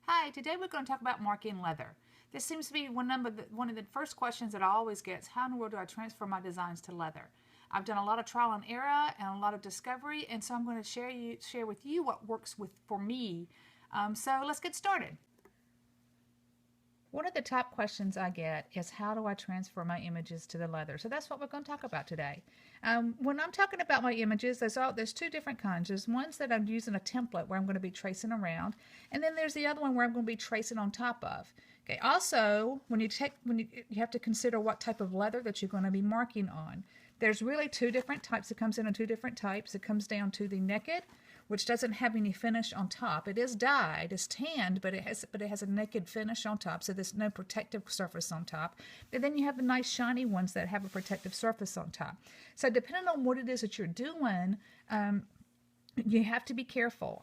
Hi, today we're going to talk about marking leather. This seems to be one of the first questions that I always get is how in the world do I transfer my designs to leather? I've done a lot of trial and error and a lot of discovery, and so I'm going to share with you what works for me. So let's get started. One of the top questions I get is how do I transfer my images to the leather? So that's what we're going to talk about today. When I'm talking about my images, there's two different kinds. There's ones that I'm using a template where I'm going to be tracing around, and then there's the other one where I'm going to be tracing on top of. Okay. Also, you have to consider what type of leather that you're going to be marking on. There's really two different types. It comes in two different types. It comes down to the naked, which doesn't have any finish on top. It is dyed, it's tanned, but it has a naked finish on top, so there's no protective surface on top. And then you have the nice shiny ones that have a protective surface on top. So depending on what it is that you're doing, you have to be careful.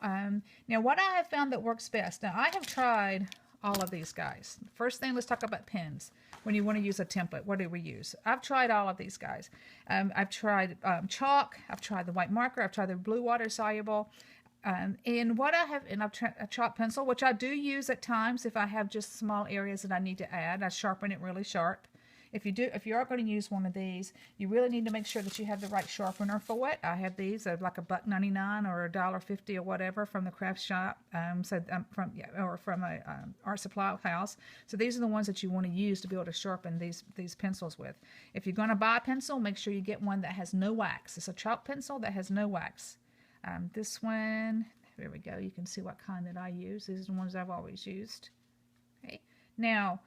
Now, what I have found that works best. Now, I have tried all of these guys. First thing, let's talk about pens. When you want to use a template, what do we use? I've tried all of these guys. I've tried chalk. I've tried the white marker. I've tried the blue water soluble. And what I have, and I've tried a chalk pencil, which I do use at times if I have just small areas that I need to add. I sharpen it really sharp. If you are going to use one of these, you really need to make sure that you have the right sharpener for it. I have these, like $1.99 or $1.50 or whatever from the craft shop, or from a art supply house. So these are the ones that you want to use to be able to sharpen these pencils with. If you're going to buy a pencil, make sure you get one that has no wax. It's a chalk pencil that has no wax. This one, there we go. You can see what kind that I use. These are the ones I've always used. Okay, now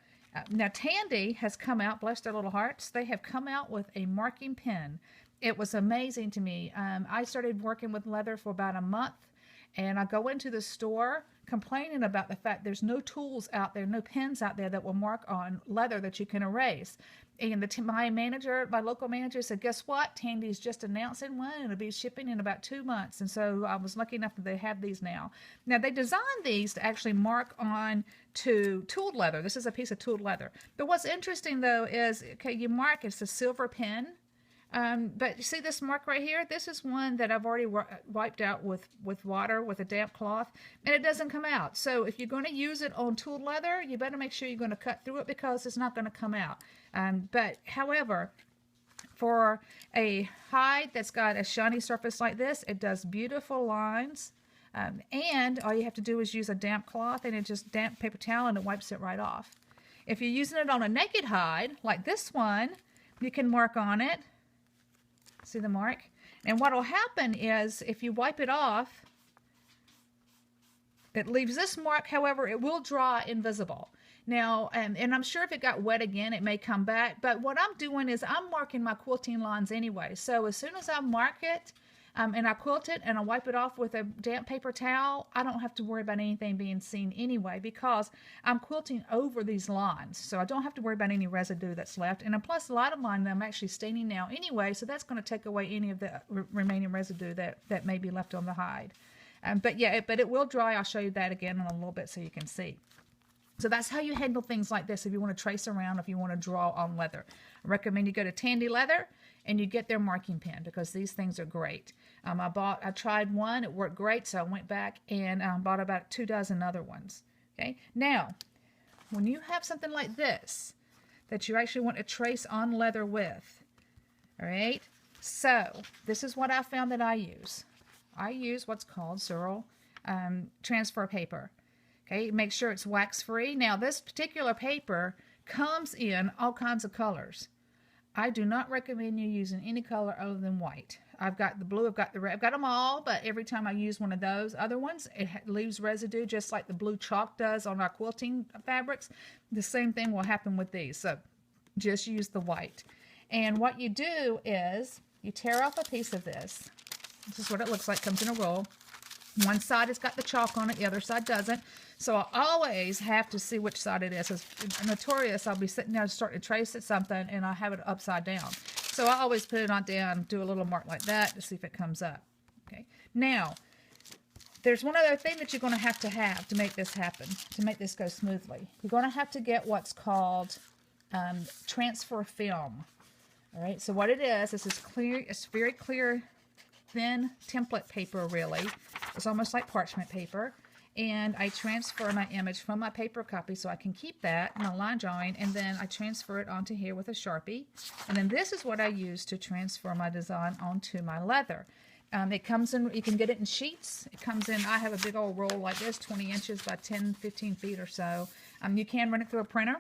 Tandy has come out, bless their little hearts, they have come out with a marking pen. It was amazing to me. I started working with leather for about a month, and I go into the store complaining about the fact there's no tools out there, no pens out there that will mark on leather that you can erase. And my local manager said, guess what? Tandy's just announcing one, and it'll be shipping in about 2 months. And so I was lucky enough that they have these now. Now, they designed these to actually mark on to tooled leather. This is a piece of tooled leather. But what's interesting, though, is, okay, you mark, it's a silver pen. But you see this mark right here? This is one that I've already wiped out with water, with a damp cloth, and it doesn't come out. So if you're going to use it on tooled leather, you better make sure you're going to cut through it because it's not going to come out. But however, for a hide that's got a shiny surface like this, it does beautiful lines. And all you have to do is use a damp cloth and damp paper towel, and it wipes it right off. If you're using it on a naked hide, like this one, you can mark on it. See the mark? And what will happen is if you wipe it off, it leaves this mark. However, it will dry invisible. Now, and I'm sure if it got wet again, it may come back. But what I'm doing is I'm marking my quilting lines anyway. So as soon as I mark it, and I quilt it and I wipe it off with a damp paper towel, I don't have to worry about anything being seen anyway because I'm quilting over these lines. So I don't have to worry about any residue that's left. And plus, a lot of mine I'm actually staining now anyway, so that's going to take away any of the remaining residue that may be left on the hide. But it will dry. I'll show you that again in a little bit so you can see. So that's how you handle things like this if you want to trace around, if you want to draw on leather. I recommend you go to Tandy Leather and you get their marking pen because these things are great. I tried one, it worked great, so I went back and bought about 2 dozen other ones. Okay, now, when you have something like this that you actually want to trace on leather with, all right, so this is what I found that I use. I use what's called Cyril transfer paper. Okay, make sure it's wax-free. Now, this particular paper comes in all kinds of colors. I do not recommend you using any color other than white. I've got the blue, I've got the red, I've got them all, but every time I use one of those other ones, it leaves residue just like the blue chalk does on our quilting fabrics. The same thing will happen with these, so just use the white. And what you do is you tear off a piece of this. This is what it looks like, comes in a roll. One side has got the chalk on it, the other side doesn't. So I always have to see which side it is. It's notorious. I'll be sitting there starting to trace at something and I have it upside down. So I always put it on down, do a little mark like that to see if it comes up. Okay. Now, there's one other thing that you're going to have to make this happen, to make this go smoothly. You're going to have to get what's called transfer film. All right. So what it is, this is clear. It's very clear, thin template paper, really. It's almost like parchment paper. and I transfer my image from my paper copy so I can keep that, my line drawing, and then I transfer it onto here with a Sharpie. And then this is what I use to transfer my design onto my leather. It comes in, you can get it in sheets. It comes in, I have a big old roll like this, 20 inches by 10, 15 feet or so. You can run it through a printer.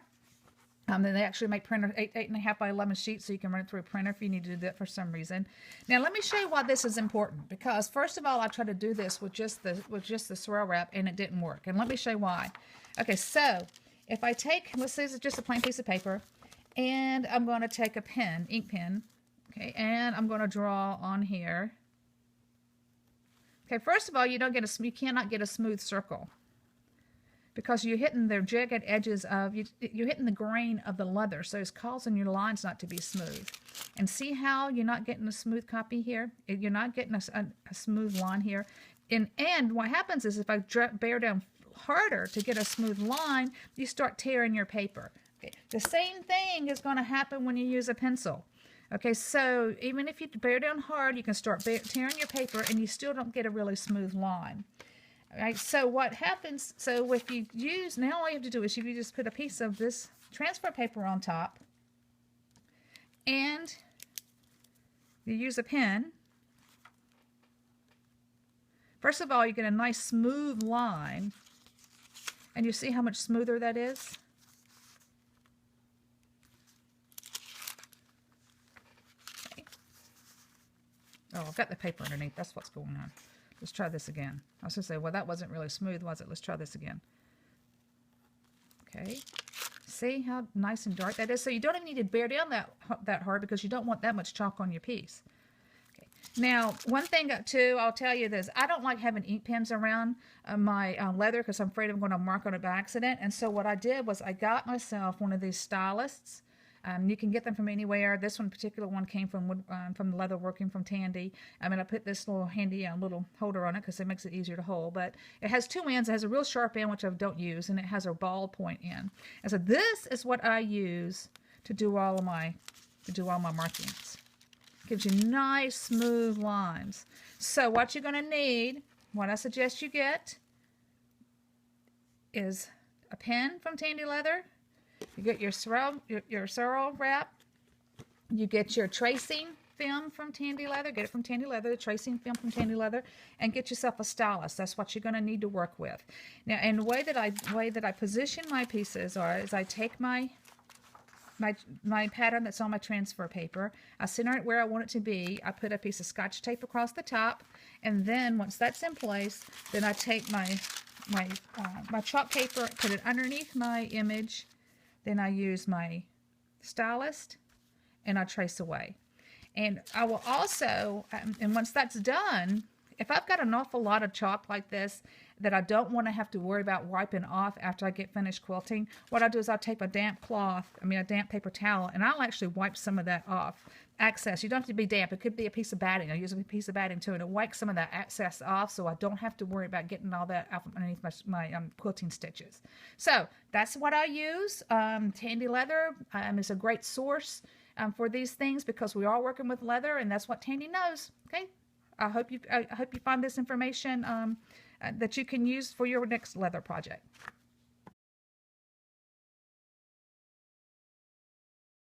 Then they actually make printer 8.5 by 11 sheets, so you can run it through a printer if you need to do that for some reason. Now let me show you why this is important, because first of all, I tried to do this with just the Cyril wrap and it didn't work. And let me show you why. Okay, so if I take, let's say it's just a plain piece of paper, and I'm going to take a pen, ink pen, okay, and I'm going to draw on here. Okay, first of all, you cannot get a smooth circle, because you're hitting the jagged edges of, you're hitting the grain of the leather, so it's causing your lines not to be smooth. And see how you're not getting a smooth copy here? You're not getting a smooth line here. And what happens is if I bear down harder to get a smooth line, you start tearing your paper. Okay. The same thing is going to happen when you use a pencil. Okay, so even if you bear down hard, you can start tearing your paper and you still don't get a really smooth line. All right, so what happens, so if you use, now all you have to do is you just put a piece of this transfer paper on top, and you use a pen. First of all, you get a nice smooth line, and you see how much smoother that is? Okay. Oh, I've got the paper underneath, that's what's going on. Let's try this again. I was going to say, well, that wasn't really smooth, was it? Let's try this again. Okay. See how nice and dark that is? So you don't even need to bear down that hard, because you don't want that much chalk on your piece. Okay. Now, one thing, too, I'll tell you this. I don't like having ink pens around my leather, because I'm afraid I'm going to mark on it by accident. And so what I did was I got myself one of these stylists. You can get them from anywhere. This particular one came from the leather working from Tandy. I mean, I put this little handy little holder on it because it makes it easier to hold. But it has two ends. It has a real sharp end, which I don't use, and it has a ball point end. And so this is what I use to do all my markings. Gives you nice, smooth lines. So what you're going to need, what I suggest you get, is a pen from Tandy Leather. You get your Cyril wrap. You get your tracing film from Tandy Leather. Get it from Tandy Leather, the tracing film from Tandy Leather, and get yourself a stylus. That's what you're going to need to work with. Now, and the way that I position my pieces is I take my pattern that's on my transfer paper. I center it where I want it to be. I put a piece of Scotch tape across the top, and then once that's in place, then I take my chalk paper, put it underneath my image. Then I use my stylist, and I trace away. And I will also, and once that's done, if I've got an awful lot of chalk like this that I don't want to have to worry about wiping off after I get finished quilting, what I do is I'll take a damp paper towel, and I'll actually wipe some of that off. Excess. You don't have to be damp. It could be a piece of batting. I use a piece of batting too, and it wipes some of that excess off, so I don't have to worry about getting all that out underneath my quilting stitches. So that's what I use. Tandy Leather is a great source for these things, because we are working with leather, and that's what Tandy knows. Okay. I hope you find this information that you can use for your next leather project.